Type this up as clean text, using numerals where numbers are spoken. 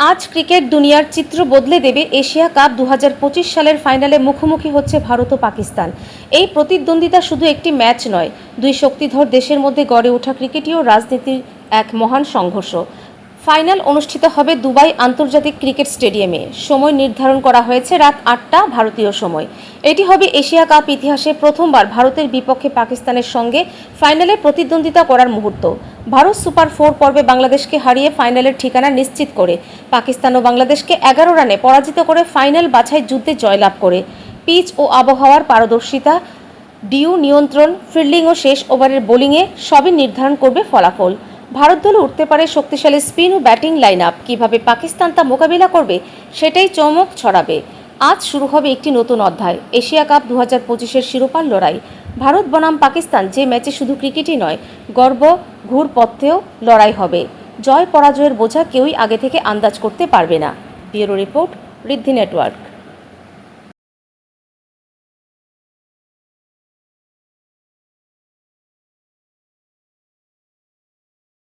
আজ ক্রিকেট দুনিয়ার চিত্র বদলে দেবে এশিয়া কাপ 2025 সালের ফাইনালে মুখোমুখি হচ্ছে ভারত ও পাকিস্তান। এই প্রতিদ্বন্দ্বিতা শুধু একটি ম্যাচ নয়, দুই শক্তিধর দেশের মধ্যে গড়ে ওঠা ক্রিকেটীয় রাজনীতির এক মহান সংঘর্ষ। ফাইনাল অনুষ্ঠিত হবে দুবাই আন্তর্জাতিক ক্রিকেট স্টেডিয়ামে। সময় নির্ধারণ করা হয়েছে রাত 8টা ভারতীয় সময়। এটি হবে এশিয়া কাপ ইতিহাসে প্রথমবার ভারতের বিপক্ষে পাকিস্তানের সঙ্গে ফাইনালে প্রতিদ্বন্দ্বিতা করার মুহূর্ত। ভারত সুপার 4 পর্বে বাংলাদেশকে হারিয়ে ফাইনালের ঠিকানা নিশ্চিত করে পাকিস্তান ও বাংলাদেশকে 11 রানে পরাজিত করে ফাইনাল বাছাই যুদ্ধে জয়লাভ করে। পিচ ও আবহাওয়ার পারদর্শিতা, ডিউ নিয়ন্ত্রণ, ফিল্ডিং ও শেষ ওভারের বোলিংয়ে সবই নির্ধারণ করবে ফলাফল। ভারত দলে উঠতে পারে শক্তিশালী স্পিন ও ব্যাটিং লাইন আপ। কীভাবে পাকিস্তান তা মোকাবিলা করবে সেটাই চমক ছড়াবে। আজ শুরু হবে একটি নতুন অধ্যায়, এশিয়া কাপ 2025-এর শিরোপার লড়াই। ভারত বনাম পাকিস্তান, যে ম্যাচে শুধু ক্রিকেটই নয়, গর্ব ঘুরপথেও লড়াই হবে। জয় পরাজয়ের বোঝা কেউই আগে থেকে আন্দাজ করতে পারবে না। ব্যুরো রিপোর্ট, ঋদ্ধি নেটওয়ার্ক।